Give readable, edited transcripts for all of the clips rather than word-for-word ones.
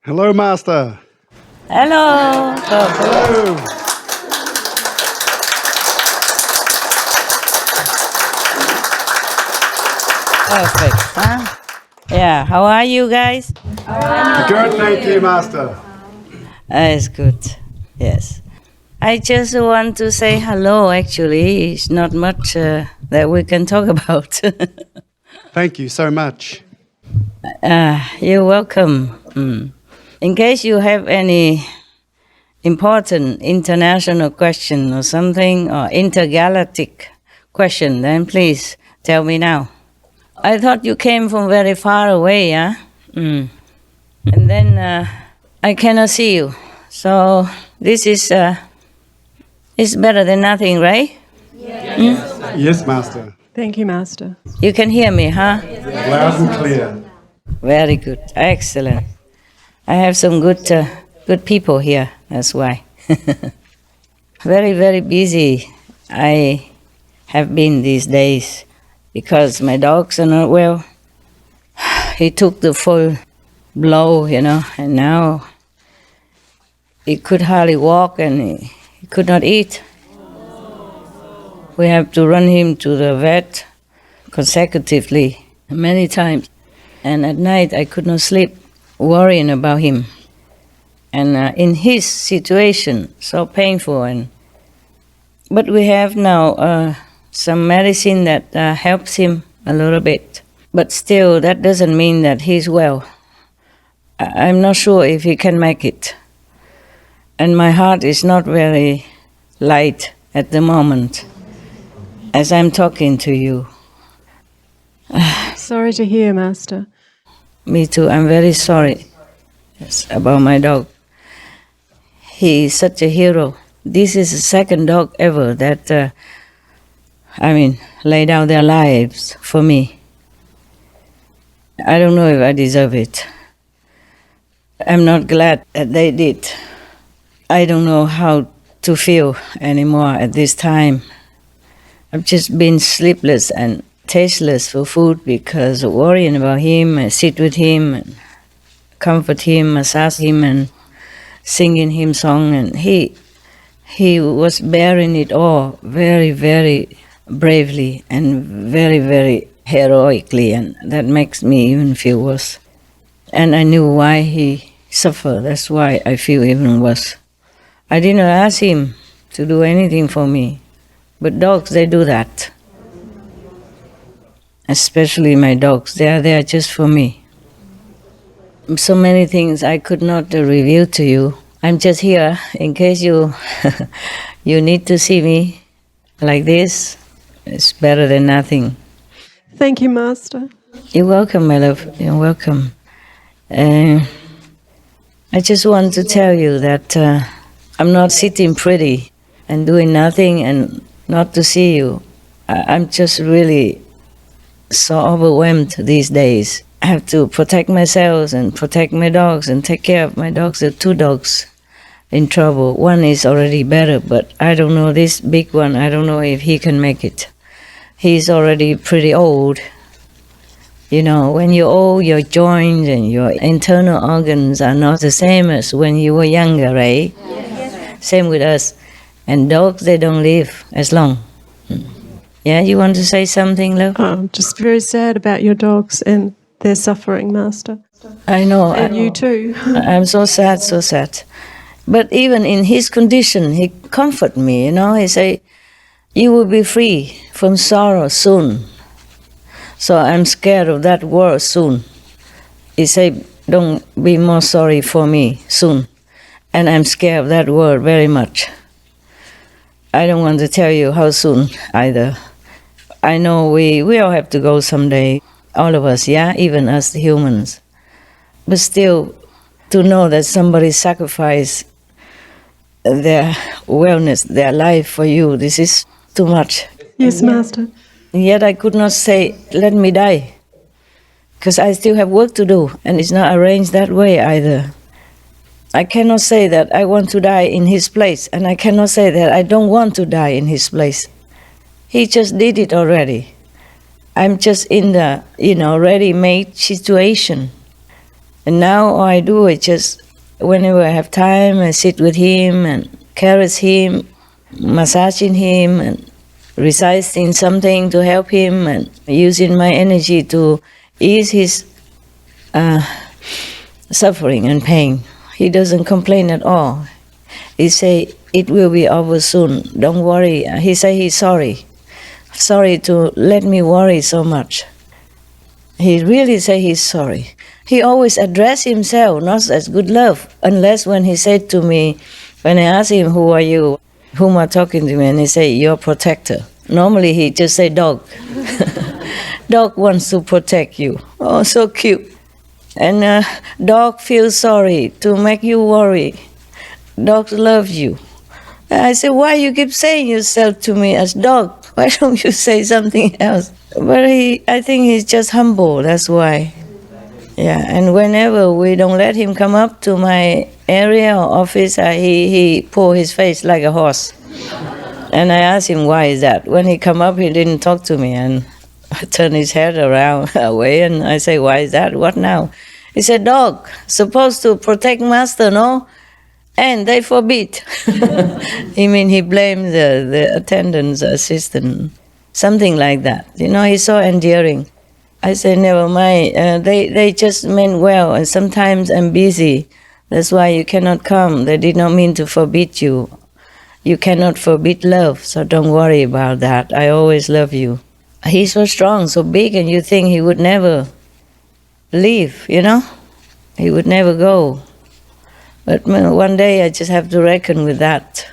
Hello, Master. Hello. Hello. Perfect. Huh? Yeah. How are you guys? Good, thank you, Master. It's good. Yes. I just want to say hello. Actually, it's not much that we can talk about. Thank you so much. You're welcome. In case you have any important international question or something, or intergalactic question, then please tell me now. I thought you came from very far away, yeah? And then I cannot see you. So this is it's better than nothing, right? Yes. Yes, Master. Thank you, Master. You can hear me, huh? Loud and clear. Very good. Excellent. I have some good people here, that's why. Very, very busy I have been these days because my dogs are not well. He took the full blow, and now he could hardly walk and he could not eat. We have to run him to the vet consecutively many times. And at night I could not sleep, worrying about him. And in his situation, so painful. But we have now some medicine that helps him a little bit. But still, that doesn't mean that he's well. I'm not sure if he can make it. And my heart is not very light at the moment as I'm talking to you. Sorry to hear, Master. Me too. I'm very sorry about my dog. He is such a hero. This is the second dog ever that, lay down their lives for me. I don't know if I deserve it. I'm not glad that they did. I don't know how to feel anymore at this time. I've just been sleepless and tasteless for food because of worrying about him. I sit with him and comfort him, massage him and singing him song, and he was bearing it all very, very bravely and very, very heroically, and that makes me even feel worse. And I knew why he suffered. That's why I feel even worse. I didn't ask him to do anything for me, but dogs, they do that. Especially my dogs, they are there just for me. So many things I could not reveal to you. I'm just here in case you you need to see me like this. It's better than nothing. Thank you, Master. You're welcome, my love. You're welcome. I just want to tell you that I'm not sitting pretty and doing nothing and not to see you. I'm just really so overwhelmed these days. I have to protect myself and protect my dogs and take care of my dogs. There are 2 dogs in trouble. One is already better, but I don't know, this big one, I don't know if he can make it. He's already pretty old. When you're old, your joints and your internal organs are not the same as when you were younger, right? Yes. Same with us. And dogs, they don't live as long. Yeah, you want to say something, love? I'm just very sad about your dogs and their suffering, Master. I know. And you too. I'm so sad, so sad. But even in his condition, he comfort me, He say, you will be free from sorrow soon. So I'm scared of that word, soon. He say, don't be more sorry for me, soon. And I'm scared of that word very much. I don't want to tell you how soon either. I know we all have to go someday, all of us, yeah, even us humans. But still, to know that somebody sacrificed their wellness, their life for you, this is too much. Yes, Master. And yet I could not say, let me die, because I still have work to do, and it's not arranged that way either. I cannot say that I want to die in his place, and I cannot say that I don't want to die in his place. He just did it already. I'm just in the, ready-made situation. And now all I do is just, whenever I have time, I sit with him and caress him, massaging him and reciting something to help him and using my energy to ease his suffering and pain. He doesn't complain at all. He say, it will be over soon, don't worry. He say he's sorry. Sorry to let me worry so much. He really say he's sorry. He always address himself, not as good love, unless when he said to me, when I asked him, who are you? Whom are talking to me? And he say, your protector. Normally he just say dog. Dog wants to protect you. Oh, so cute. And dog feels sorry to make you worry. Dogs love you. I said, why you keep saying yourself to me as dog? Why don't you say something else? But I think he's just humble, that's why. Yeah, and whenever we don't let him come up to my area or office, he pull his face like a horse. And I asked him, why is that? When he come up, he didn't talk to me, and I turned his head around away, and I say, why is that? What now? He said, dog, supposed to protect master, no? And they forbid. He blamed the attendant's assistant, something like that. You know, he's so endearing. I said, never mind. They just meant well, and sometimes I'm busy. That's why you cannot come. They did not mean to forbid you. You cannot forbid love, so don't worry about that. I always love you. He's so strong, so big, and you think he would never leave, you know? He would never go. But one day I just have to reckon with that.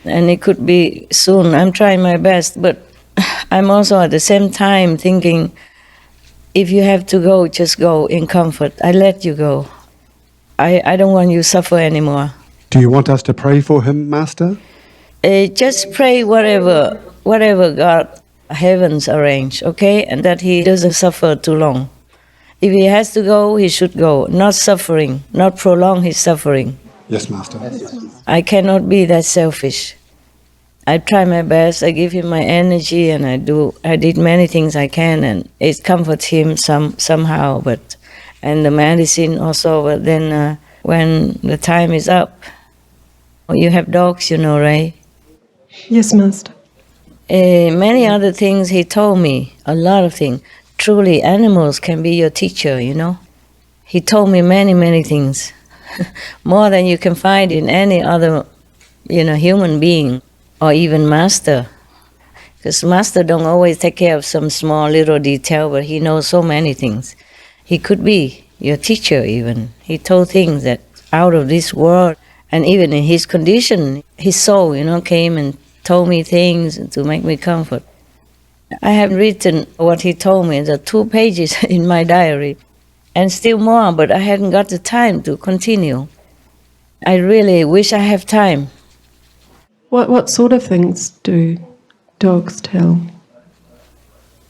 And it could be soon. I'm trying my best, but I'm also at the same time thinking, if you have to go, just go in comfort. I let you go. I don't want you to suffer anymore. Do you want us to pray for him, Master? Just pray whatever God, heavens arrange, okay? And that he doesn't suffer too long. If he has to go, he should go, not suffering, not prolong his suffering. Yes, Master. I cannot be that selfish. I try my best, I give him my energy, and I did many things I can, and it comforts him somehow, and the medicine also, but then when the time is up, you have dogs, you know, right? Yes, Master. Many other things he told me, a lot of things. Truly, animals can be your teacher, you know. He told me many, many things, more than you can find in any other, human being or even master. Because master don't always take care of some small little detail, but he knows so many things. He could be your teacher even. He told things that out of this world, and even in his condition, his soul, came and told me things to make me comfort. I have written what he told me, the 2 pages in my diary, and still more, but I hadn't got the time to continue. I really wish I have time. What sort of things do dogs tell?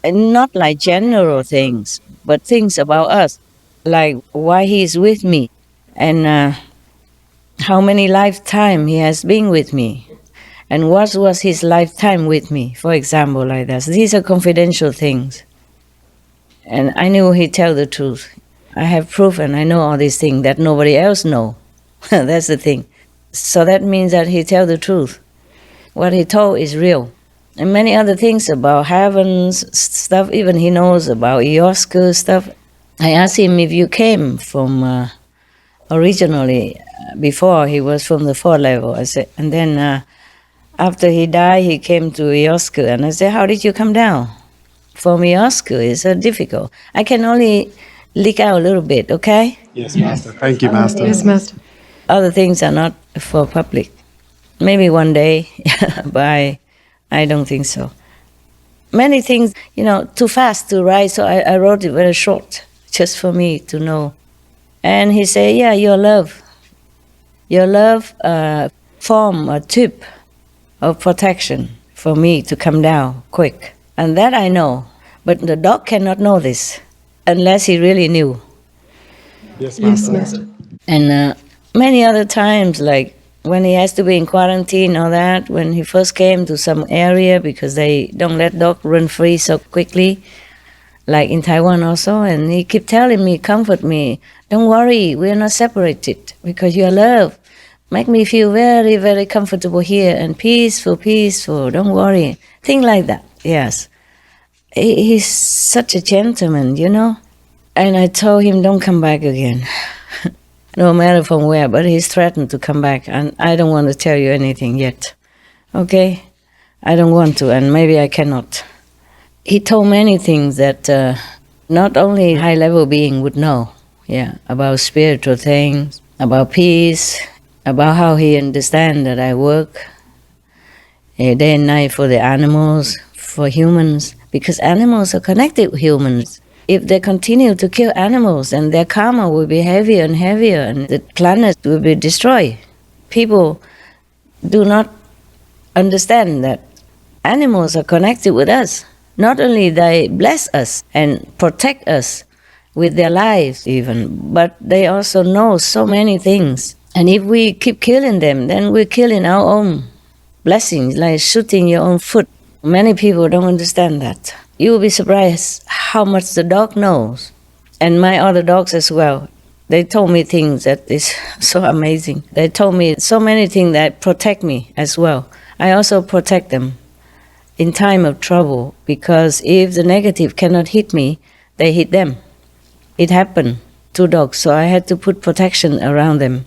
And not like general things, but things about us, like why he's with me, and how many lifetime he has been with me. And what was his lifetime with me, for example, like that. These are confidential things. And I knew he'd tell the truth. I have proof and I know all these things that nobody else know. That's the thing. So that means that he tell the truth. What he told is real. And many other things about heavens, stuff, even he knows about ayahuasca stuff. I asked him if you came from, originally, before he was from the 4th level. I said, and then after he died, he came to ayahuasca, and I said, how did you come down? From ayahuasca, it's so difficult. I can only leak out a little bit, okay? Yes, Master. Thank you, Master. Yes, Master. Other things are not for public. Maybe one day, but I don't think so. Many things, too fast to write, so I wrote it very short, just for me to know. And he said, yeah, your love form a tube of protection for me to come down quick. And that I know. But the dog cannot know this unless he really knew. Yes, Master. Yes, Master. And many other times, like when he has to be in quarantine or that, when he first came to some area because they don't let dog run free so quickly, like in Taiwan also, and he keep telling me, comfort me, don't worry, we are not separated because you are love. Make me feel very, very comfortable here and peaceful, don't worry. Things like that, yes. He's such a gentleman, you know. And I told him, don't come back again. No matter from where, but he's threatened to come back, and I don't want to tell you anything yet. Okay? I don't want to, and maybe I cannot. He told many things that not only high-level being would know, about spiritual things, about peace, about how he understands that I work day and night for the animals, for humans, because animals are connected with humans. If they continue to kill animals, then their karma will be heavier and heavier, and the planet will be destroyed. People do not understand that animals are connected with us. Not only they bless us and protect us with their lives even, but they also know so many things. And if we keep killing them, then we're killing our own blessings, like shooting your own foot. Many people don't understand that. You will be surprised how much the dog knows, and my other dogs as well. They told me things that is so amazing. They told me so many things that protect me as well. I also protect them in time of trouble, because if the negative cannot hit me, they hit them. It happened to dogs, so I had to put protection around them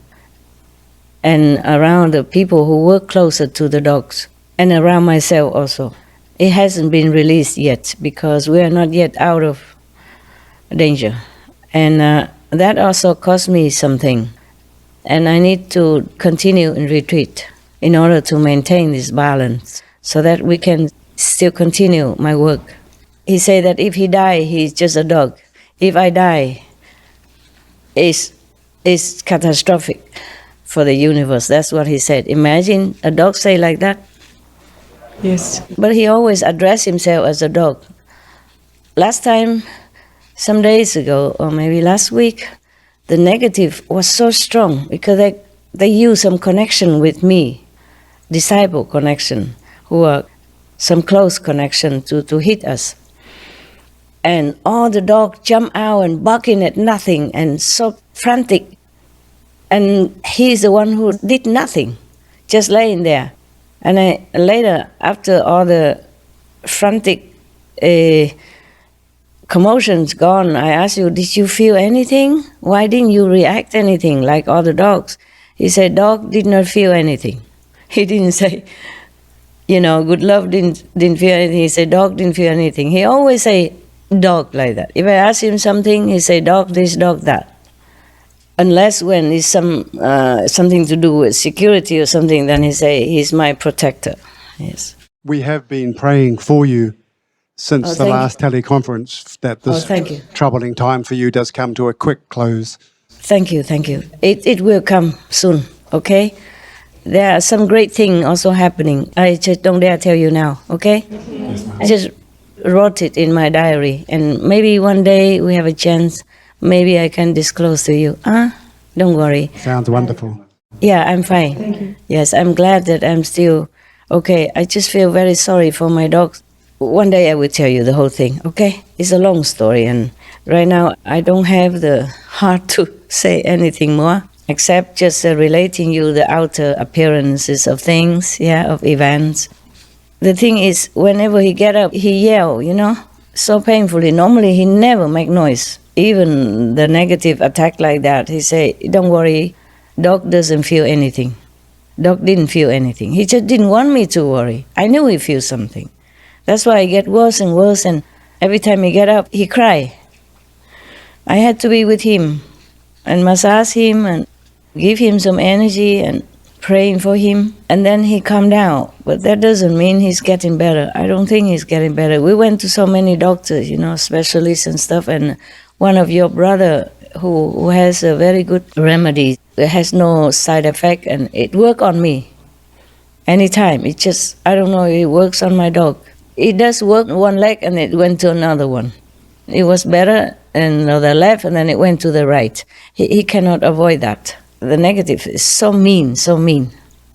and around the people who work closer to the dogs, and around myself also. It hasn't been released yet because we are not yet out of danger. And that also cost me something. And I need to continue in retreat in order to maintain this balance so that we can still continue my work. He said that if he die, he's just a dog. If I die, it's catastrophic for the universe. That's what he said. Imagine a dog say like that. Yes. But he always addressed himself as a dog. Last time, some days ago, or maybe last week, the negative was so strong because they used some connection with me, disciple connection, who are some close connection to hit us. And all the dogs jump out and barking at nothing and so frantic. And he's the one who did nothing, just laying there. And later, after all the frantic commotions gone, I asked you, did you feel anything? Why didn't you react anything like all the dogs? He said, dog did not feel anything. He didn't say, good love didn't feel anything. He said, dog didn't feel anything. He always say dog like that. If I ask him something, he say dog this, dog that. Unless when it's something to do with security or something, then he say he's my protector. Yes. We have been praying for you since the last teleconference that this thank you. troubling time for you does come to a quick close. Thank you. It will come soon, okay? There are some great things also happening. I just don't dare tell you now, okay? Yes, ma'am. I just wrote it in my diary, and maybe one day we have a chance, maybe I can disclose to you. Don't worry. Sounds wonderful. Yeah, I'm fine. Thank you. Yes, I'm glad that I'm still okay. I just feel very sorry for my dogs. One day I will tell you the whole thing, okay? It's a long story, and right now I don't have the heart to say anything more, except just relating you the outer appearances of things, of events. The thing is, whenever he get up, he yell, so painfully. Normally he never make noise. Even the negative attack like that, he say, don't worry, dog doesn't feel anything. Dog didn't feel anything. He just didn't want me to worry. I knew he feels something. That's why it get worse and worse, and every time he get up, he cry. I had to be with him and massage him and give him some energy and praying for him, and then he calmed down. But that doesn't mean he's getting better. I don't think he's getting better. We went to so many doctors, specialists and stuff, and one of your brother who has a very good remedy, it has no side effect, and it worked on me anytime. It just, I don't know, it works on my dog. It does work one leg and it went to another one. It was better and the left, and then it went to the right. He cannot avoid that. The negative is so mean, so mean.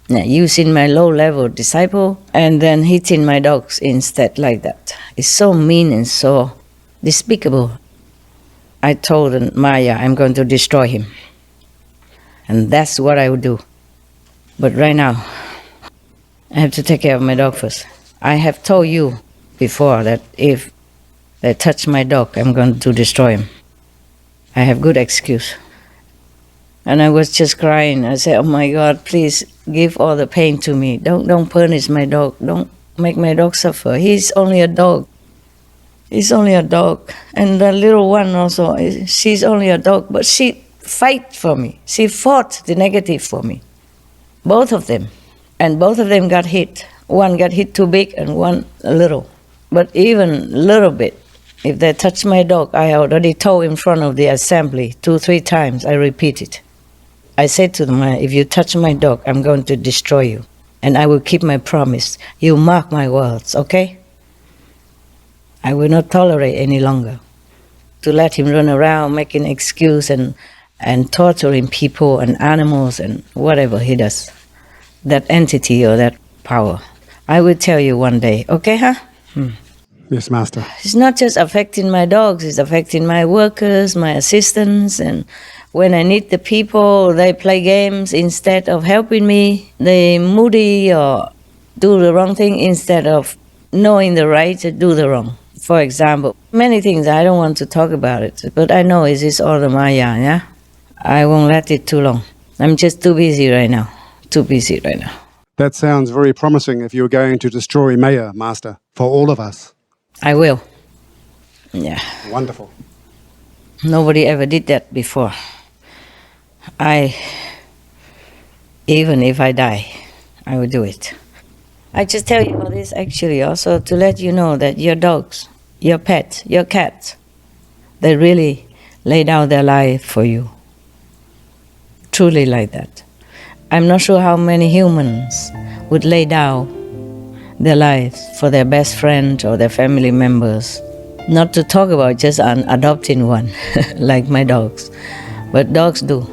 Now, using my low-level disciple and then hitting my dogs instead like that. It's so mean and so despicable. I told Maya I'm going to destroy him. And that's what I would do. But right now, I have to take care of my dog first. I have told you before that if they touch my dog, I'm going to destroy him. I have good excuse. And I was just crying. I said, oh my God, please give all the pain to me. Don't punish my dog. Don't make my dog suffer. He's only a dog. He's only a dog. And the little one also, she's only a dog, but she fight for me. She fought the negative for me. Both of them. And both of them got hit. One got hit too big and one a little. But even a little bit, if they touch my dog, I already told in front of the assembly 2-3 times, I repeated. I said to them, if you touch my dog, I'm going to destroy you. And I will keep my promise. You mark my words, okay? I will not tolerate any longer to let him run around making excuse and torturing people and animals and whatever he does. That entity or that power. I will tell you one day, okay, huh? Yes, Master. It's not just affecting my dogs, it's affecting my workers, my assistants, and when I need the people, they play games instead of helping me. They moody or do the wrong thing instead of knowing the right to do the wrong. For example, many things, I don't want to talk about it, but I know it is all the Maya, yeah? I won't let it too long. I'm just too busy right now. That sounds very promising if you're going to destroy Maya, Master, for all of us. I will. Yeah. Wonderful. Nobody ever did that before. Even if I die, I will do it. I just tell you all this actually also to let you know that your dogs, your pets, your cats, they really lay down their life for you. Truly like that. I'm not sure how many humans would lay down their lives for their best friend or their family members. Not to talk about just an adopting one, like my dogs. But dogs do.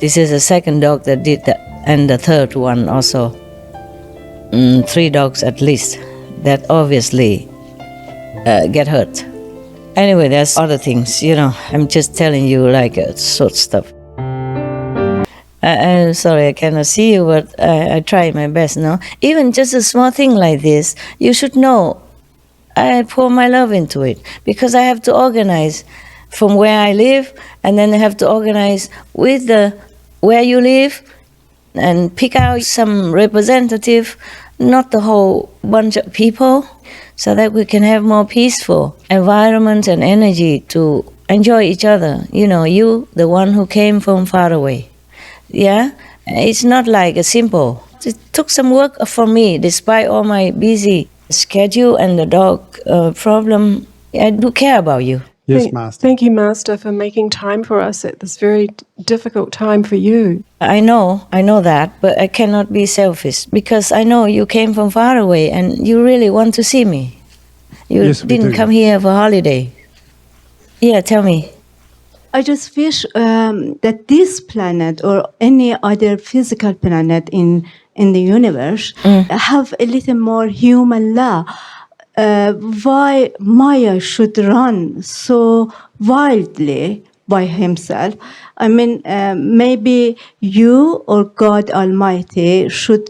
This is the second dog that did that, and the third one also. 3 dogs at least that obviously get hurt. Anyway, there's other things, I'm just telling you like sort of stuff. I'm sorry I cannot see you, but I try my best, no? Even just a small thing like this, you should know I pour my love into it because I have to organize from where I live, and then I have to organize with where you live and pick out some representative, not the whole bunch of people, so that we can have more peaceful environment and energy to enjoy each other. You, the one who came from far away. Yeah, it's not like a simple. It took some work for me, despite all my busy schedule and the dog problem. I do care about you. Yes, Master. Thank you, Master, for making time for us at this very difficult time for you. I know that, but I cannot be selfish because I know you came from far away and you really want to see me. You didn't come here for holiday. Yeah, tell me. I just wish that this planet or any other physical planet in the universe have a little more human law. Why Maya should run so wildly by himself? I mean, maybe you or God Almighty should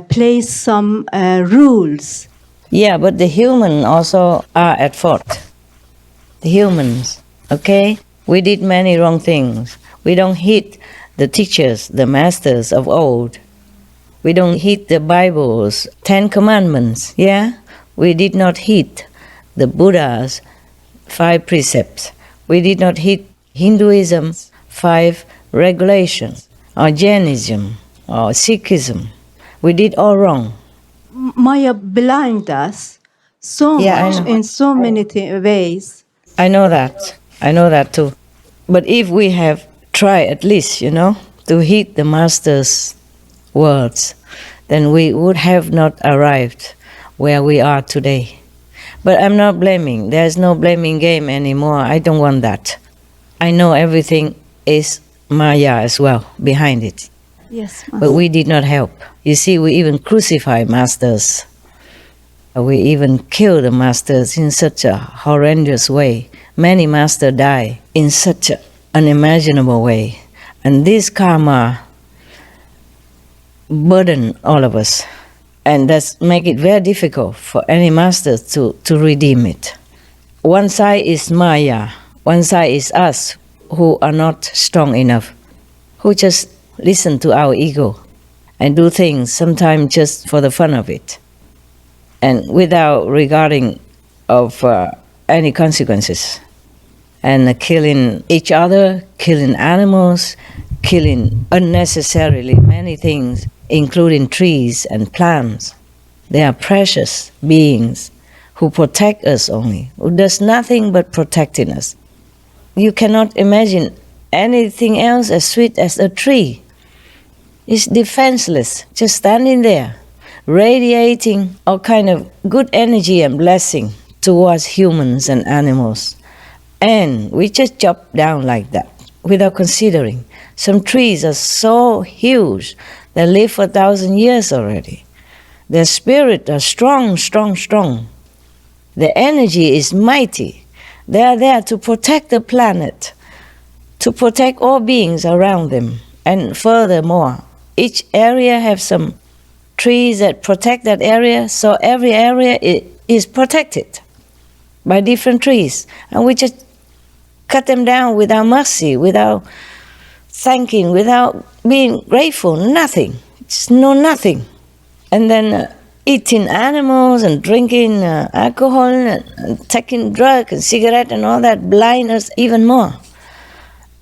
place some rules. Yeah, but the humans also are at fault. The humans, okay? We did many wrong things. We don't heed the teachers, the masters of old. We don't heed the Bible's 10 commandments, yeah? We did not heed the Buddha's 5 precepts. We did not heed Hinduism's 5 regulations, or Jainism, or Sikhism. We did all wrong. Maya blind us so much in so many ways. I know that too. But if we have tried at least, to heed the Master's words, then we would have not arrived where we are today. But I'm not blaming. There's no blaming game anymore. I don't want that. I know everything is Maya as well behind it. Yes, Master. But we did not help. You see, we even crucify masters. We even kill the masters in such a horrendous way. Many masters die in such an unimaginable way. And this karma burden all of us. And that's make it very difficult for any master to redeem it. One side is Maya, one side is us who are not strong enough, who just listen to our ego and do things sometimes just for the fun of it and without regarding of any consequences. And killing each other, killing animals, killing unnecessarily many things, including trees and plants. They are precious beings who protect us only, who does nothing but protecting us. You cannot imagine anything else as sweet as a tree. It's defenseless, just standing there, radiating all kind of good energy and blessing towards humans and animals. And we just chop down like that without considering. Some trees are so huge, they live for 1,000 years already. Their spirit are strong, strong, strong. Their energy is mighty. They are there to protect the planet, to protect all beings around them. And furthermore, each area have some trees that protect that area, so every area is protected by different trees. And we just cut them down without mercy, without thanking, without being grateful, nothing. Just no nothing. And then eating animals and drinking alcohol and taking drugs and cigarette and all that blind us even more.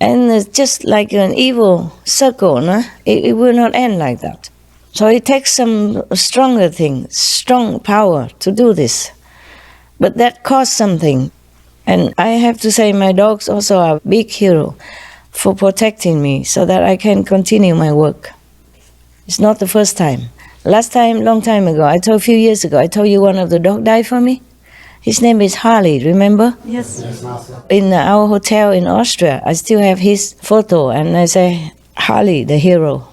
And it's just like an evil circle, no? It will not end like that. So it takes some stronger thing, strong power to do this. But that costs something. And I have to say my dogs also are a big hero for protecting me so that I can continue my work. It's not the first time. Last time, long time ago, a few years ago, I told you one of the dogs died for me. His name is Harley, remember? Yes. In our hotel in Austria, I still have his photo, and I say, Harley, the hero.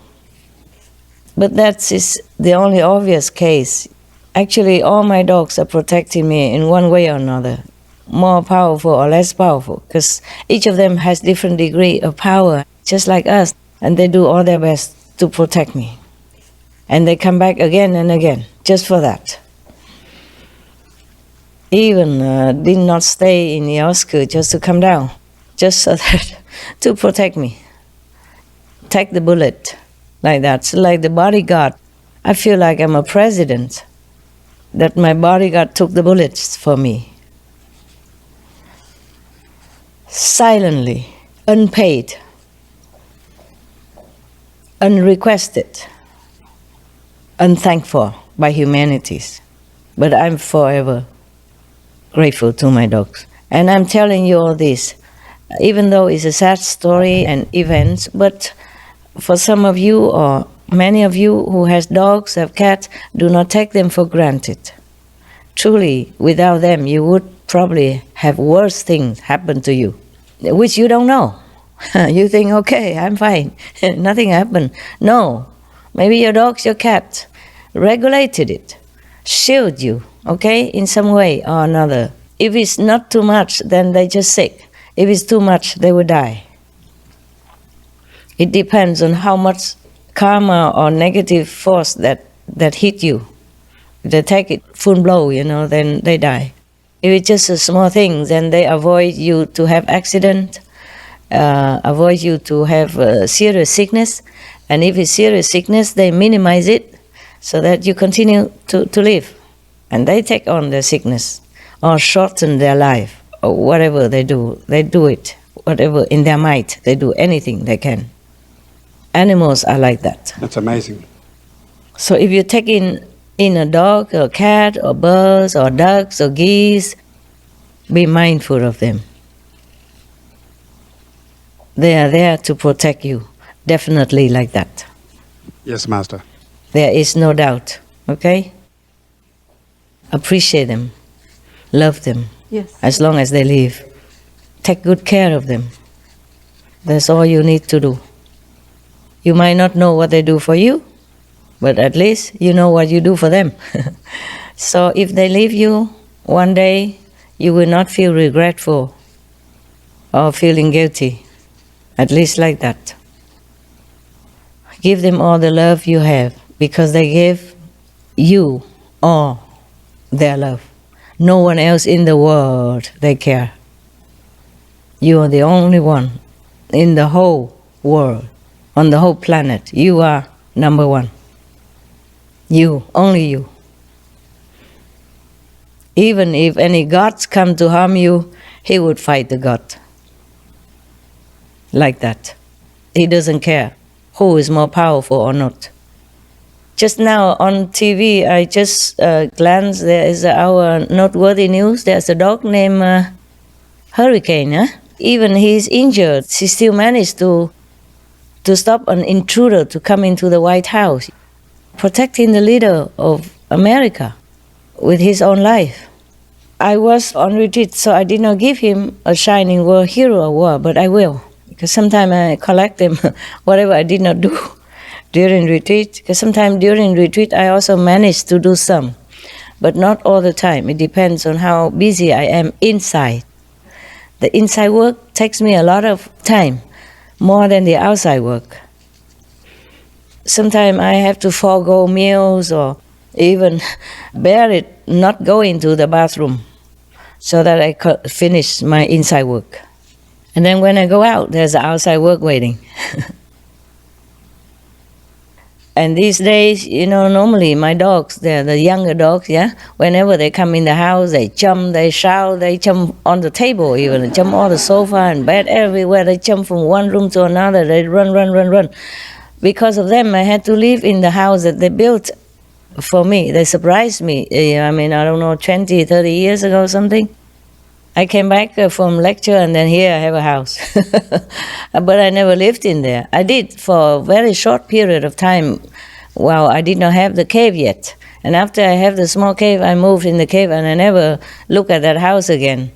But that is the only obvious case. Actually, all my dogs are protecting me in one way or another, more powerful or less powerful, because each of them has different degree of power, just like us, and they do all their best to protect me. And they come back again and again, just for that. Even did not stay in the Oscar just to come down, just so that, to protect me. Take the bullet, like that. So like the bodyguard, I feel like I'm a president, that my bodyguard took the bullets for me. Silently, unpaid, unrequested, unthankful by humanities. But I'm forever grateful to my dogs. And I'm telling you all this, even though it's a sad story and events, but for some of you or many of you who has dogs, have cats, do not take them for granted. Truly, without them, you would probably have worse things happen to you, which you don't know. You think, okay, I'm fine, nothing happened. No, maybe your dogs, your cat regulated it, shield you, okay, in some way or another. If it's not too much, then they just sick. If it's too much, they will die. It depends on how much karma or negative force that hit you. If they take it full blow, then they die. If it's just a small thing, then they avoid you to have accident, avoid you to have serious sickness. And if it's serious sickness, they minimize it so that you continue to live. And they take on the sickness or shorten their life or whatever they do it. Whatever in their might, they do anything they can. Animals are like that. That's amazing. So if you take in a dog or cat or birds or ducks or geese, be mindful of them. They are there to protect you, definitely like that. Yes, Master. There is no doubt, okay? Appreciate them, love them, Yes. as long as they live. Take good care of them. That's all you need to do. You might not know what they do for you, but at least you know what you do for them. So if they leave you one day, you will not feel regretful or feeling guilty, at least like that. Give them all the love you have, because they gave you all their love. No one else in the world they care. You are the only one in the whole world, on the whole planet. You are number one. You, only you. Even if any gods come to harm you, he would fight the god. Like that. He doesn't care who is more powerful or not. Just now on TV, I just glanced, there is our noteworthy news. There's a dog named Hurricane. Huh? Even he's injured, he still managed to stop an intruder to come into the White House, protecting the leader of America with his own life. I was on retreat, so I did not give him a shining world hero award, but I will. Because sometimes I collect them, whatever I did not do during retreat. Because sometimes during retreat I also manage to do some, but not all the time. It depends on how busy I am inside. The inside work takes me a lot of time, more than the outside work. Sometimes I have to forego meals or even bear it not going to the bathroom so that I could finish my inside work. And then when I go out, there's outside work waiting. And these days, normally my dogs, they're the younger dogs, yeah? Whenever they come in the house, they jump, they shout, they jump on the table even, they jump on the sofa and bed, everywhere. They jump from one room to another, they run. Because of them, I had to live in the house that they built for me. They surprised me. I don't know, 20, 30 years ago or something. I came back from lecture and then here I have a house. But I never lived in there. I did for a very short period of time while I did not have the cave yet. And after I have the small cave, I moved in the cave and I never look at that house again.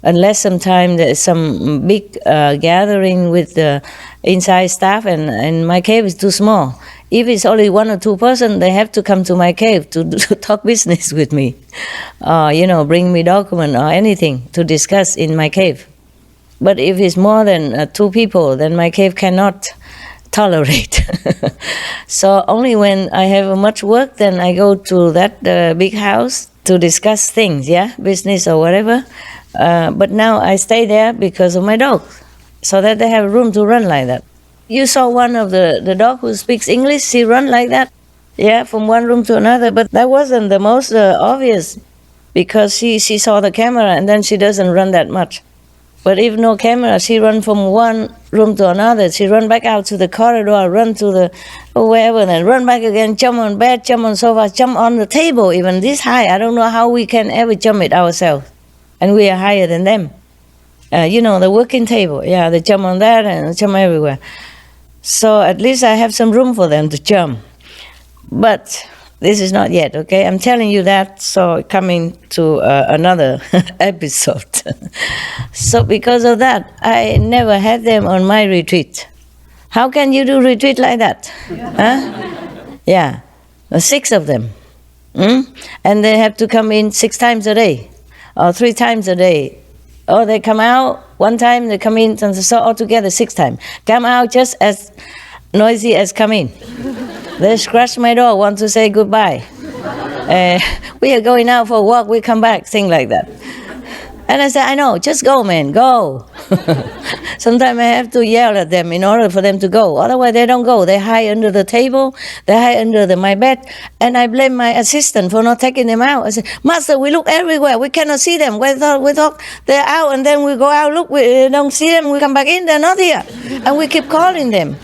Unless sometime there's some big gathering with the inside staff and my cave is too small. If it's only 1 or 2 persons, they have to come to my cave to talk business with me. Bring me document or anything to discuss in my cave. But if it's more than 2 people, then my cave cannot tolerate. So only when I have much work, then I go to that big house to discuss things, yeah, business or whatever. But now I stay there because of my dog, so that they have room to run like that. You saw one of the dog who speaks English, she run like that, yeah, from one room to another. But that wasn't the most obvious, because she saw the camera and then she doesn't run that much. But if no camera, she run from one room to another. She run back out to the corridor, run to the wherever, then run back again, jump on bed, jump on sofa, jump on the table, even this high. I don't know how we can ever jump it ourselves. And we are higher than them. The working table, yeah, they jump on that and jump everywhere. So at least I have some room for them to jump. But this is not yet, okay? I'm telling you that, so coming to another episode. So because of that, I never had them on my retreat. How can you do retreat like that? Huh? Yeah, 6 of them. And they have to come in 6 times a day, or 3 times a day. Or they come out 1 time, they come in, so altogether 6 times. Come out just as noisy as come in. They scratch my door, want to say goodbye. We are going out for a walk, we come back, things like that. And I said, I know, just go, man, go. Sometimes I have to yell at them in order for them to go. Otherwise, they don't go. They hide under the table, they hide under my bed, and I blame my assistant for not taking them out. I said, Master, we look everywhere. We cannot see them. We thought they're out, and then we go out, look, we don't see them. We come back in, they're not here. And we keep calling them.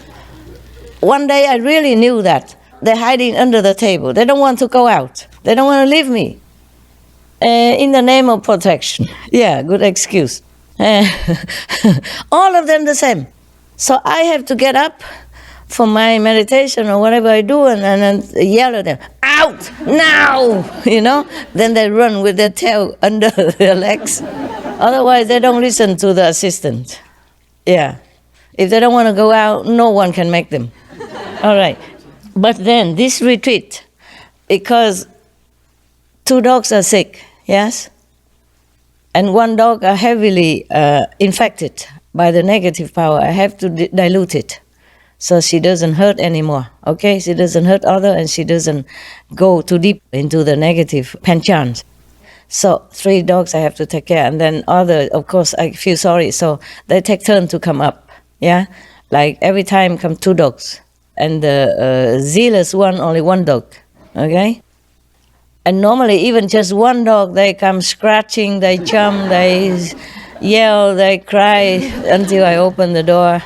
One day, I really knew that. They're hiding under the table. They don't want to go out. They don't want to leave me. In the name of protection. Yeah, good excuse. All of them the same. So I have to get up for my meditation or whatever I do and yell at them, out, now, Then they run with their tail under their legs. Otherwise, they don't listen to the assistant. Yeah. If they don't want to go out, no one can make them. All right. But then this retreat, because 2 dogs are sick, yes? And 1 dog are heavily infected by the negative power. I have to dilute it so she doesn't hurt anymore, okay? She doesn't hurt other and she doesn't go too deep into the negative penchant. So 3 dogs I have to take care. And then other, of course, I feel sorry. So they take turn to come up, yeah? Like every time come 2 dogs. And the zealous one, only 1 dog, okay? And normally even just 1 dog, they come scratching, they jump, they yell, they cry until I open the door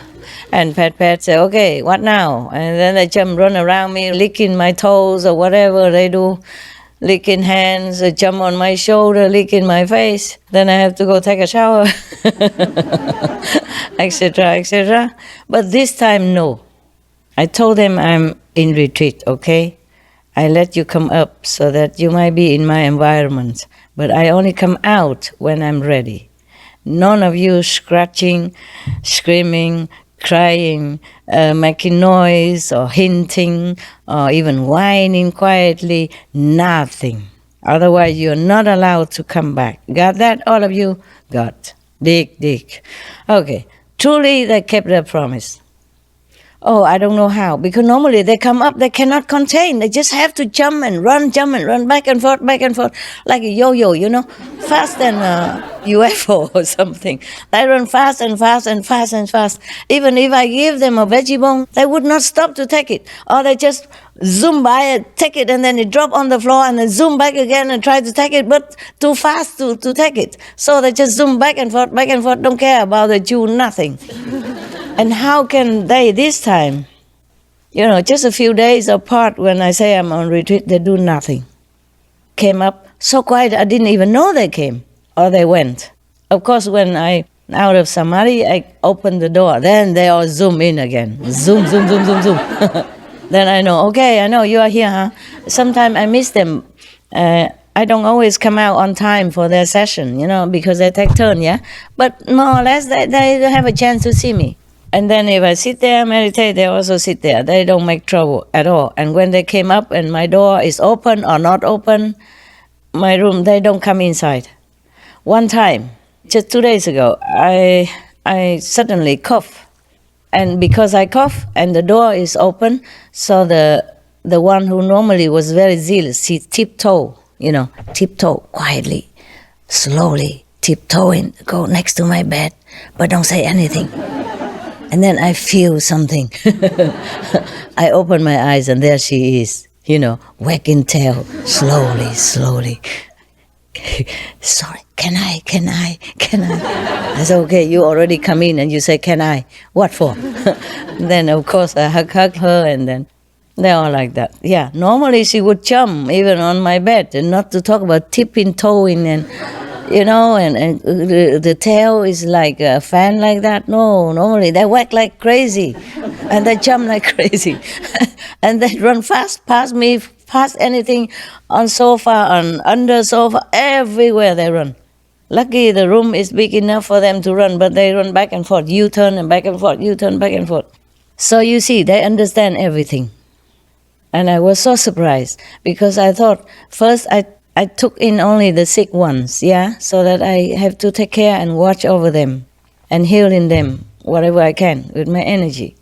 and pat, say, okay, what now? And then they jump, run around me, licking my toes or whatever they do, licking hands, they jump on my shoulder, licking my face. Then I have to go take a shower, etc., etc. But this time, no. I told them I'm in retreat, okay? I let you come up so that you might be in my environment, but I only come out when I'm ready. None of you scratching, screaming, crying, making noise or hinting or even whining quietly, nothing. Otherwise you're not allowed to come back. Got that, all of you? Got. Dig. Okay, truly they kept their promise. Oh, I don't know how, because normally they come up, they cannot contain. They just have to jump and run, back and forth, like a yo-yo, you know, fast than a UFO or something. They run fast. Even if I give them a veggie bone, they would not stop to take it. Or they just zoom by it, take it, and then it drop on the floor, and then zoom back again and try to take it, but too fast to take it. So they just zoom back and forth, don't care about the chew, nothing. And how can they this time? You know, just a few days apart when I say I'm on retreat, they do nothing. Came up so quiet, I didn't even know they came or they went. Of course, when I out of samadhi, I opened the door. Then they all zoom in again. Zoom. Then I know, okay, I know you are here, huh? Sometimes I miss them. I don't always come out on time for their session, you know, because they take turn, yeah? But more or less, they have a chance to see me. And then if I sit there, meditate, they also sit there. They don't make trouble at all. And when they came up and my door is open or not open, my room, they don't come inside. One time, just 2 days ago, I suddenly cough. And because I cough and the door is open, so the one who normally was very zealous, he tiptoe quietly, slowly, tiptoeing, go next to my bed, but don't say anything. And then I feel something. I open my eyes and there she is, you know, wagging tail, slowly. Sorry, can I? I said, okay, you already come in and you say, can I? What for? Then, of course, I hug her and then they're all like that. Yeah, normally she would jump even on my bed, and not to talk about tipping, toeing and... You know, and the tail is like a fan like that. No, normally they whack like crazy. And they jump like crazy. And they run fast past me, past anything, on sofa, on under sofa, everywhere they run. Lucky the room is big enough for them to run, but they run back and forth, U-turn and back and forth, U-turn, back and forth. So you see, they understand everything. And I was so surprised, because I thought, first I took in only the sick ones, yeah, so that I have to take care and watch over them and healing them whatever I can with my energy.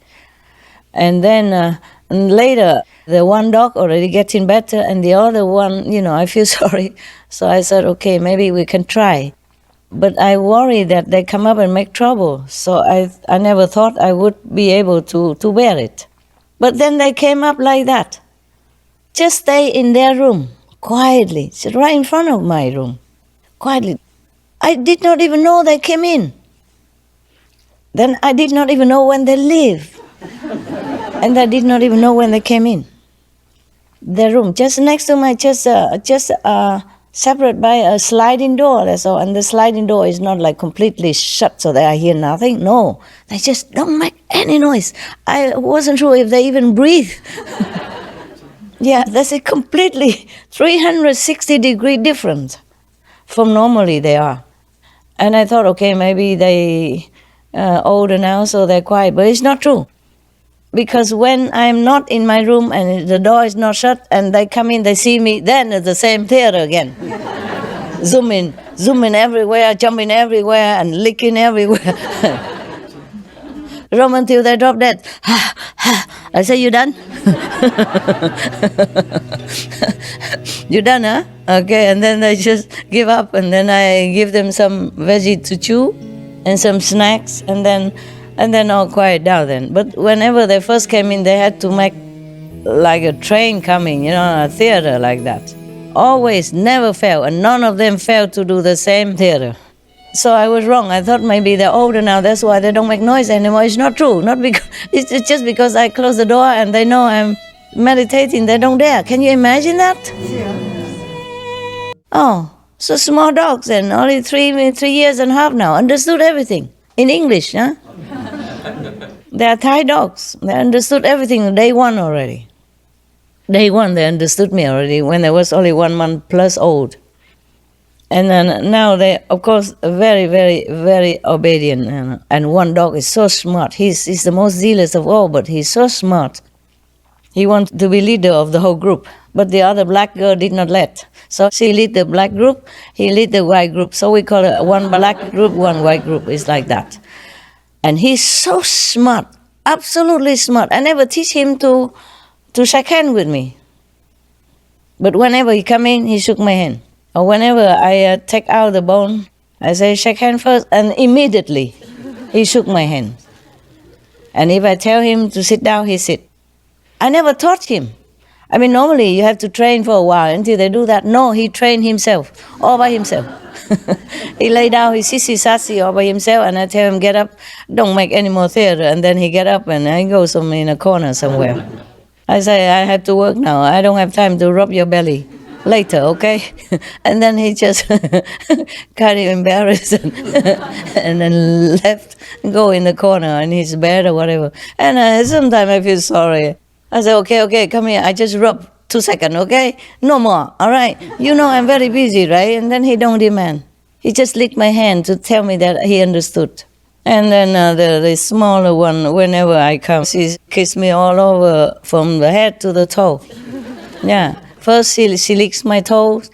And then later, the 1 dog already getting better, and the other one, you know, I feel sorry. So I said, okay, maybe we can try. But I worry that they come up and make trouble. So I never thought I would be able to bear it. But then they came up like that. Just stay in their room. Quietly, sit right in front of my room, quietly. I did not even know they came in. Then I did not even know when they leave. And I did not even know when they came in. The room, just next to my, just separate by a sliding door, that's all. And the sliding door is not like completely shut so that I hear nothing. No, they just don't make any noise. I wasn't sure if they even breathe. Yeah, that's a completely 360-degree difference from normally they are. And I thought, okay, maybe they older now, so they're quiet. But it's not true. Because when I'm not in my room and the door is not shut and they come in, they see me, then it's the same theater again. Zooming everywhere, jumping everywhere and licking everywhere. From until they drop dead. I say, you done? You done, huh? Okay, and then they just give up, and then I give them some veggie to chew and some snacks, and then all quiet down then. But whenever they first came in, they had to make like a train coming, a theater like that. Always, never fail, and none of them failed to do the same theater. So I was wrong. I thought maybe they're older now, that's why they don't make noise anymore. It's not true. Not because it's just because I close the door and they know I'm meditating, they don't dare. Can you imagine that? Yeah. Oh, so small dogs then, only 3 years and a half now, understood everything in English, huh? They are Thai dogs. They understood everything day one already. Day one, they understood me already when I was only 1 month plus old. And then now they, of course, very, very, very obedient. And one dog is so smart. He's the most zealous of all, but he's so smart. He wants to be leader of the whole group. But the other black girl did not let. So she lead the black group, he lead the white group. So we call it one black group, one white group. It's like that. And he's so smart, absolutely smart. I never teach him to shake hand with me. But whenever he come in, he shook my hand. Or whenever I take out the bone, I say, shake hand first, and immediately he shook my hand. And if I tell him to sit down, he sit. I never taught him. I mean, normally you have to train for a while until they do that. No, he trained himself, all by himself. He lay down, he sissy-sassy all by himself, and I tell him, get up, don't make any more theater. And then he get up and he goes in a corner somewhere. I say, I have to work now. I don't have time to rub your belly. Later, okay? And then he just kind of embarrassed and then left and go in the corner in his bed or whatever. And sometimes I feel sorry. I say, okay, come here. I just rub 2 seconds, okay? No more, all right? You know I'm very busy, right? And then he don't demand. He just licked my hand to tell me that he understood. And then the smaller one, whenever I come, she kisses me all over from the head to the toe. Yeah. First, she licks my toes,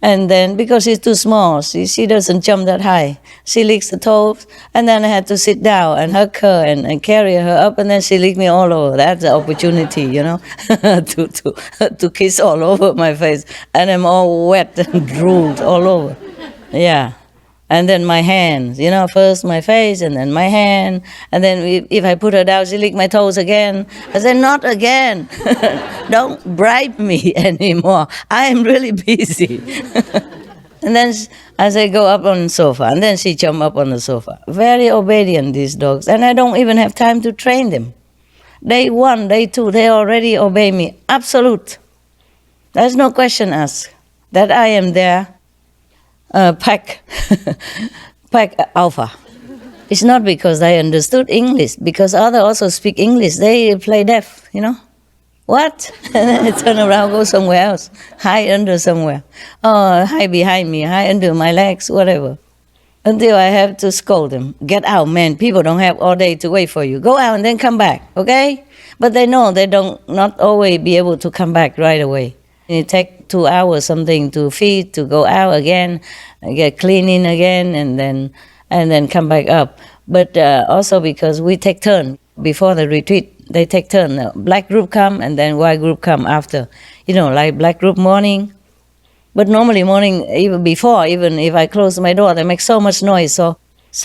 and then, because she's too small, she doesn't jump that high. She licks the toes, and then I had to sit down and hug her and carry her up, and then she licked me all over. That's the opportunity, to kiss all over my face. And I'm all wet and drooled all over. Yeah. And then my hands, first my face and then my hand. And then if I put her down, she lick my toes again. I said, not again. Don't bribe me anymore. I am really busy. And then I say, go up on the sofa. And then she jump up on the sofa. Very obedient, these dogs. And I don't even have time to train them. Day 1, day 2, they already obey me. Absolute. There's no question asked. That I am there. Pack alpha. It's not because I understood English, because others also speak English. They play deaf, What? And then I turn around, go somewhere else, hide under somewhere. Oh, hide behind me, hide under my legs, whatever. Until I have to scold them. Get out, man. People don't have all day to wait for you. Go out and then come back, okay? But they know they not always be able to come back right away. It takes 2 hours something to feed, to go out again, get cleaning again, and then come back up. But also because we take turn before the retreat, they take turn. The black group come and then white group come after. Like black group morning. But normally morning, even if I close my door, they make so much noise. So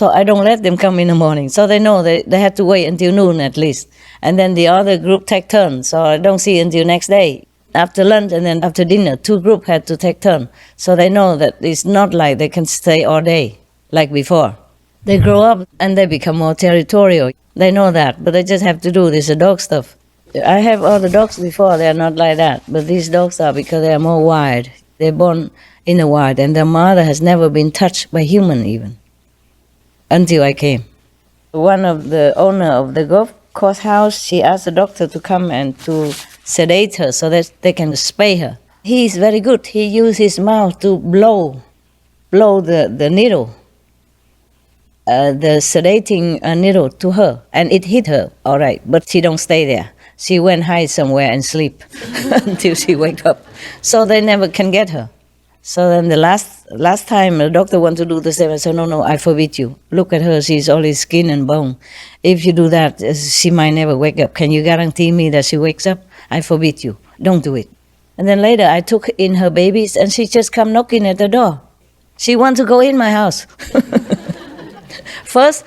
I don't let them come in the morning. So they know they have to wait until noon at least. And then the other group take turn. So I don't see until next day. After lunch and then after dinner, 2 groups had to take turn. So they know that it's not like they can stay all day like before. They grow up and they become more territorial. They know that, but they just have to do this dog stuff. I have all the dogs before, they are not like that. But these dogs are because they are more wild. They're born in the wild and their mother has never been touched by human even. Until I came. One of the owner of the golf course house, she asked the doctor to come and to sedate her so that they can spay her. He is very good. He used his mouth to blow the needle. the sedating needle to her, and it hit her, all right, but she don't stay there. She went hide somewhere and sleep until she wake up. So they never can get her. So then the last time the doctor wanted to do the same, I said, no, I forbid you. Look at her, she's only skin and bone. If you do that, she might never wake up. Can you guarantee me that she wakes up? I forbid you. Don't do it. And then later I took in her babies and she just come knocking at the door. She want to go in my house. First,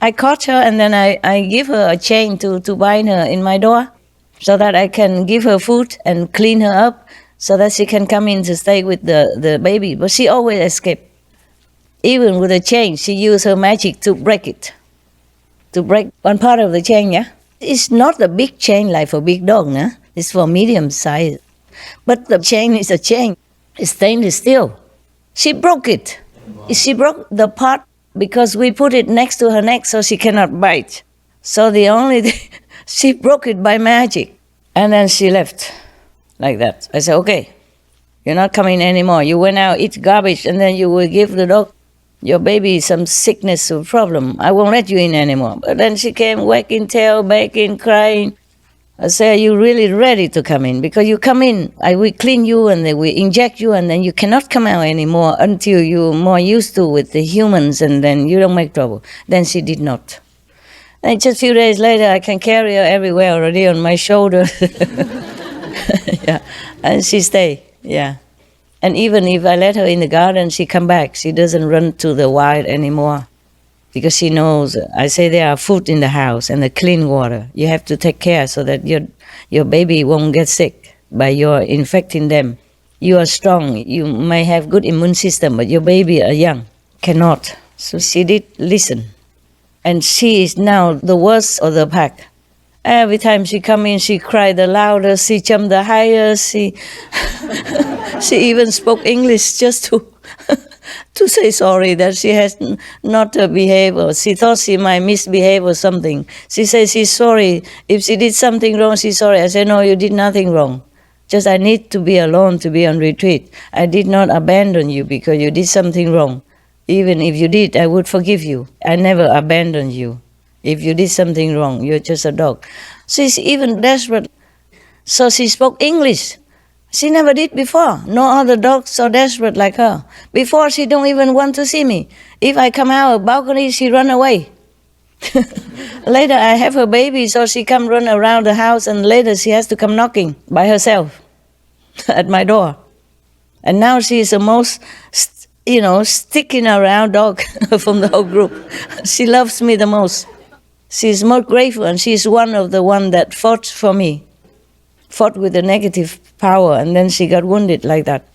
I caught her and then I give her a chain to bind her in my door so that I can give her food and clean her up, so that she can come in to stay with the baby. But she always escaped. Even with a chain, she used her magic to break it. To break one part of the chain, yeah? It's not a big chain like for big dog, nah? It's for medium size. But the chain is a chain. It's stainless steel. She broke it. She broke the part because we put it next to her neck so she cannot bite. So the only thing, she broke it by magic. And then she left. Like that. I said, okay, you're not coming anymore. You went out, eat garbage, and then you will give the dog, your baby, some sickness or problem. I won't let you in anymore. But then she came wagging tail, begging, crying. I said, are you really ready to come in? Because you come in, I will clean you and then we inject you and then you cannot come out anymore until you're more used to with the humans and then you don't make trouble. Then she did not. And just a few days later, I can carry her everywhere already on my shoulder. Yeah, and she stay, yeah. And even if I let her in the garden, she come back. She doesn't run to the wild anymore because she knows, I say there are food in the house and the clean water. You have to take care so that your baby won't get sick by your infecting them. You are strong, you may have good immune system, but your baby are young, cannot. So she did listen. And she is now the worst of the pack. Every time she come in, she cried the loudest, she jumped the highest, she even spoke English just to say sorry that she has not behaved, or she thought she might misbehave or something. She says she's sorry. If she did something wrong, she's sorry. I said, no, you did nothing wrong. Just I need to be alone, to be on retreat. I did not abandon you because you did something wrong. Even if you did, I would forgive you. I never abandoned you. If you did something wrong, you're just a dog. She's even desperate. So she spoke English. She never did before. No other dogs so desperate like her. Before, she don't even want to see me. If I come out of balcony, she run away. Later, I have her baby, so she come run around the house, and later she has to come knocking by herself at my door. And now she is the most, sticking around dog from the whole group. She loves me the most. She's more grateful, and she's one of the one that fought for me, fought with the negative power, and then she got wounded like that.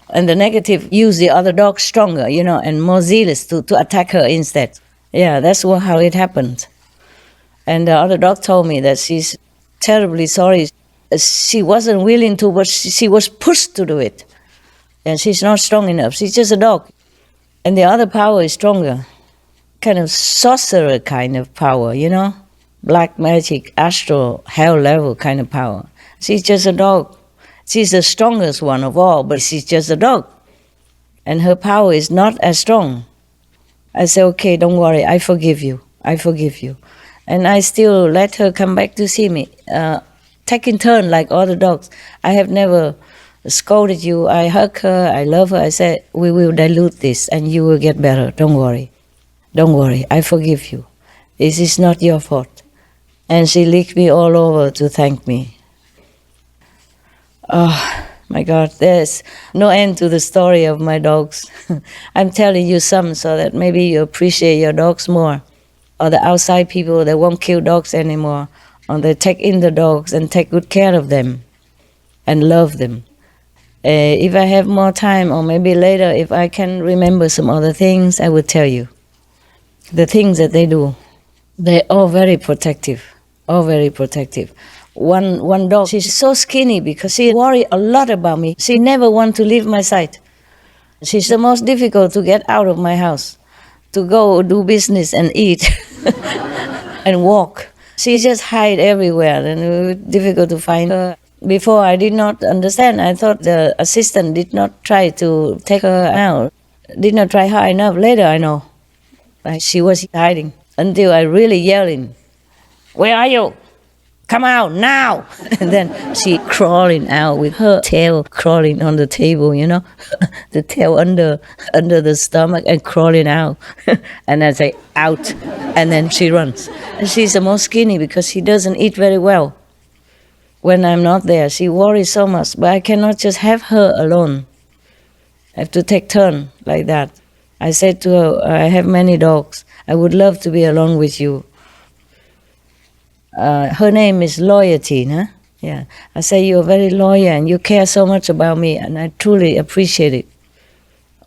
And the negative used the other dog stronger, and more zealous to attack her instead. Yeah, that's how it happened. And the other dog told me that she's terribly sorry. She wasn't willing to, but she was pushed to do it. And she's not strong enough. She's just a dog. And the other power is stronger. Kind of sorcerer kind of power, Black magic, astral, hell level kind of power. She's just a dog. She's the strongest one of all, but she's just a dog. And her power is not as strong. I say, okay, don't worry, I forgive you. I forgive you. And I still let her come back to see me, taking turn like other dogs. I have never scolded you. I hug her, I love her. I said, we will dilute this and you will get better. Don't worry. Don't worry, I forgive you. This is not your fault. And she licked me all over to thank me. Oh, my God, there's no end to the story of my dogs. I'm telling you some so that maybe you appreciate your dogs more. Or the outside people that won't kill dogs anymore. Or they take in the dogs and take good care of them and love them. If I have more time, or maybe later, if I can remember some other things, I will tell you. The things that they do, they're all very protective, all very protective. One dog, she's so skinny because she worries a lot about me. She never wants to leave my side. She's the most difficult to get out of my house, to go do business and eat and walk. She just hide everywhere, and it was difficult to find her. Before, I did not understand. I thought the assistant did not try to take her out, did not try hard enough. Later, I know. She was hiding until I really yelling, "Where are you? Come out now!" And then she crawling out with her tail crawling on the table, the tail under the stomach and crawling out. And I say, "Out." And then she runs. And she's the most skinny because she doesn't eat very well. When I'm not there, she worries so much, but I cannot just have her alone. I have to take turn like that. I said to her, "I have many dogs. I would love to be alone with you." Her name is Loyalty, huh? Yeah. I say, "You're very loyal and you care so much about me, and I truly appreciate it.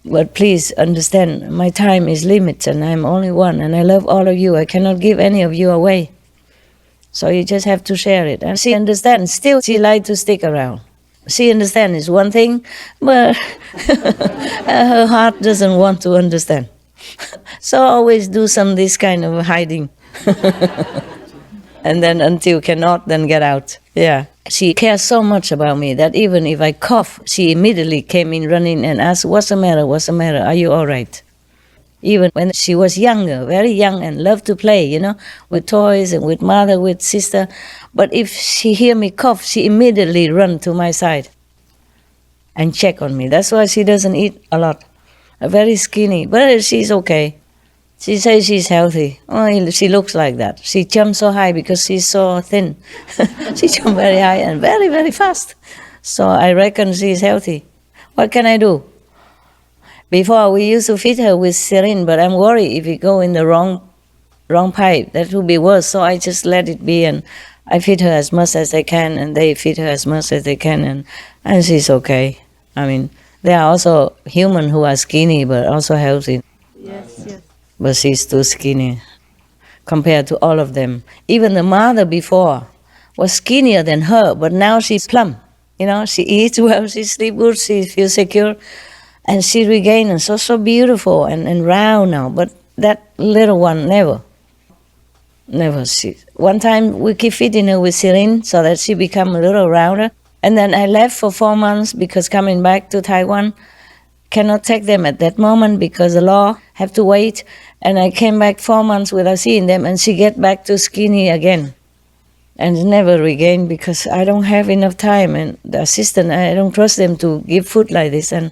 But please understand, my time is limited and I'm only one, and I love all of you. I cannot give any of you away. So you just have to share it." And she understands. Still, she likes to stick around. She understands is one thing, but her heart doesn't want to understand. So I always do this kind of hiding. And then until cannot, then get out. Yeah. She cares so much about me that even if I cough, she immediately came in running and asked, "What's the matter? What's the matter? Are you all right?" Even when she was younger, very young, and loved to play, with toys and with mother, with sister. But if she hear me cough, she immediately run to my side and check on me. That's why she doesn't eat a lot. Very skinny, but she's okay. She says she's healthy. Oh, she looks like that. She jumps so high because she's so thin. She jumps very high and very, very fast. So I reckon she's healthy. What can I do? Before we used to feed her with syringe, but I'm worried if we go in the wrong pipe, that would be worse. So I just let it be, and I feed her as much as I can, and they feed her as much as they can, and she's okay. I mean, there are also humans who are skinny but also healthy. Yes. But she's too skinny compared to all of them. Even the mother before was skinnier than her, but now she's plump. She eats well, she sleeps good, she feels secure, and she regained and so beautiful and round now. But that little one, never. One time we keep feeding her with syringe so that she become a little rounder. And then I left for 4 months because coming back to Taiwan, cannot take them at that moment because the law have to wait. And I came back 4 months without seeing them, and she get back to skinny again. And never regain because I don't have enough time, and the assistant, I don't trust them to give food like this, and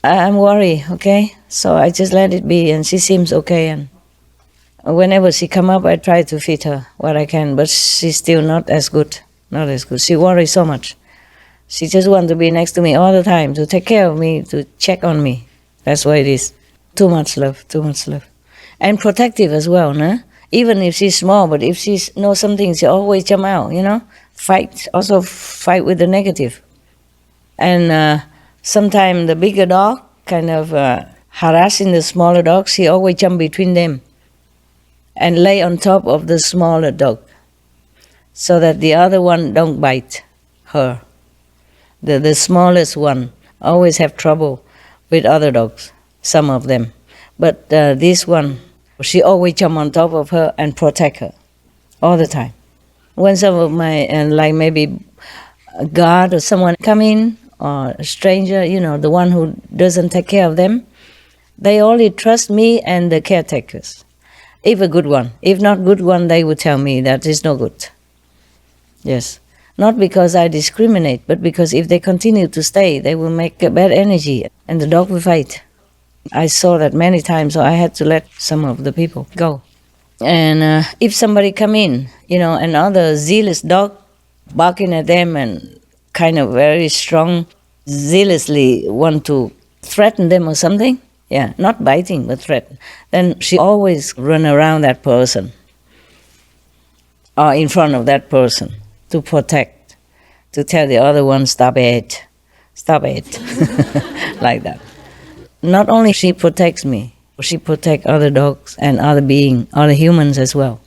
I'm worried, okay? So I just let it be, and she seems okay, and whenever she come up, I try to feed her what I can, but she's still not as good. She worries so much. She just wants to be next to me all the time, to take care of me, to check on me. That's why it is. Too much love. And protective as well, no? Even if she's small, but if she knows something, she always jump out, Fight with the negative. And sometimes the bigger dog kind of harassing the smaller dog, she always jump between them and lay on top of the smaller dog so that the other one don't bite her. The smallest one always have trouble with other dogs, some of them. But this one, she always jump on top of her and protect her all the time. When some of my, like maybe a guard or someone come in, or a stranger, the one who doesn't take care of them, they only trust me and the caretakers. If a good one. If not good one, they would tell me that is no good. Yes. Not because I discriminate, but because if they continue to stay, they will make a bad energy and the dog will fight. I saw that many times, so I had to let some of the people go. And if somebody come in, another zealous dog barking at them and kind of very strong, zealously want to threaten them or something, not biting, but threaten, then she always run around that person or in front of that person to protect, to tell the other one, stop it, like that. Not only she protects me, she protects other dogs and other beings, other humans as well.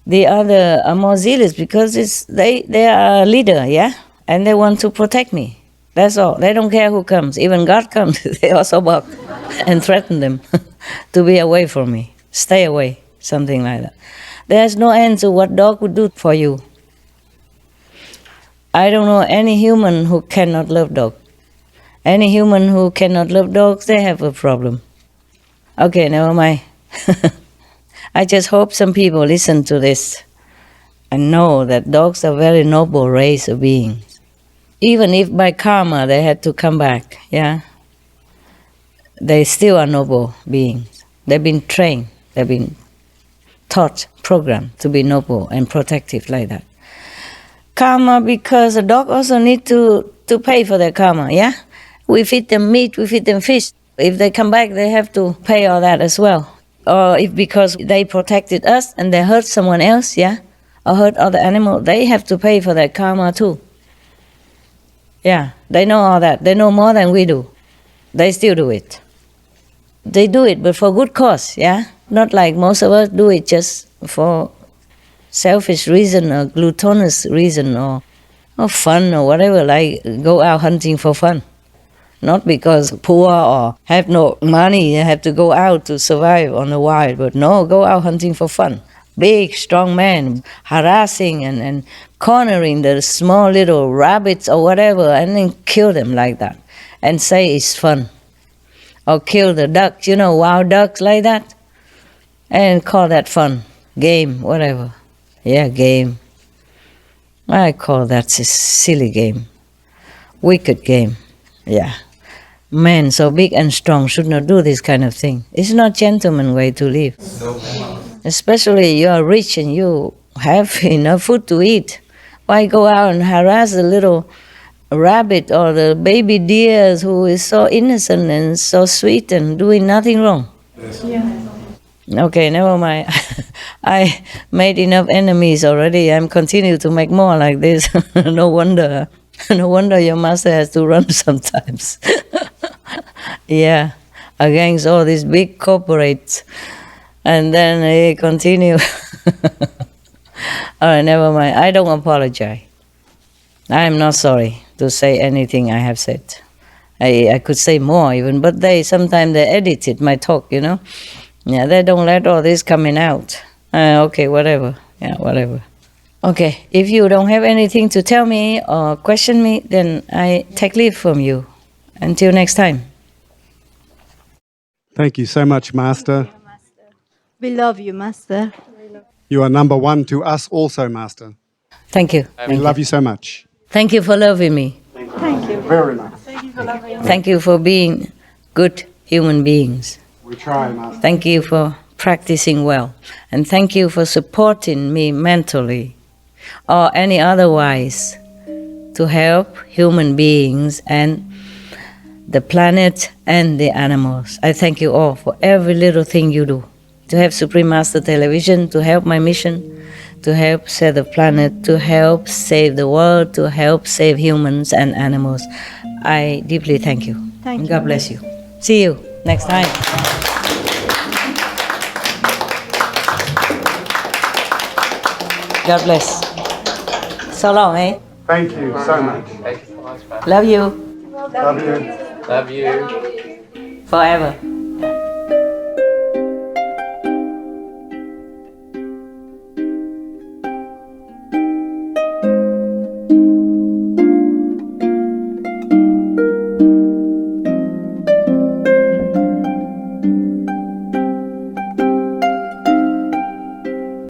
The other are more zealous because they are a leader, and they want to protect me. That's all. They don't care who comes. Even God comes, they also bark and threaten them to be away from me. Stay away, something like that. There's no end to what dog would do for you. I don't know any human who cannot love dog. Any human who cannot love dogs, they have a problem. Okay, never mind. I just hope some people listen to this and know that dogs are very noble race of beings. Even if by karma they had to come back, yeah, they still are noble beings. They've been trained, they've been taught, programmed to be noble and protective like that. Karma, because a dog also need to pay for their karma, yeah? We feed them meat, we feed them fish. If they come back, they have to pay all that as well. Or if because they protected us and they hurt someone else, yeah? Or hurt other animals, they have to pay for that karma too. Yeah, they know all that. They know more than we do. They still do it. They do it, but for good cause, yeah? Not like most of us do it just for selfish reason or gluttonous reason or fun or whatever, like go out hunting for fun. Not because poor or have no money, you have to go out to survive on the wild, but no, go out hunting for fun. Big, strong man harassing and cornering the small little rabbits or whatever and then kill them like that and say it's fun. Or kill the ducks, wild ducks like that, and call that fun, game, whatever. Yeah, game. I call that a silly game, wicked game, yeah. Men so big and strong should not do this kind of thing. It's not gentleman way to live. Especially you are rich and you have enough food to eat. Why go out and harass the little rabbit or the baby deers who is so innocent and so sweet and doing nothing wrong? Yeah. Okay, never mind. I made enough enemies already. I'm continue to make more like this. No wonder your master has to run sometimes. Yeah, against all these big corporates. And then he continue. All right, never mind. I don't apologize. I am not sorry to say anything I have said. I could say more even, but sometimes they edited my talk, Yeah, they don't let all this coming out. Okay, whatever. Yeah, whatever. Okay, if you don't have anything to tell me or question me, then I take leave from you. Until next time. Thank you so much, Master. We love you, Master. You are number one to us also, Master. Thank you. We love you so much. Thank you for loving me. Thank you. Very much. Thank you for being good human beings. We try, Master. Thank you for practicing well. And thank you for supporting me mentally or any otherwise to help human beings and the planet and the animals. I thank you all for every little thing you do. To have Supreme Master Television, to help my mission, to help save the planet, to help save the world, to help save humans and animals. I deeply thank you. Thank you. God bless you. See you next time. God bless. So long, eh? Thank you so much. Love you. Love you. Love you. Forever.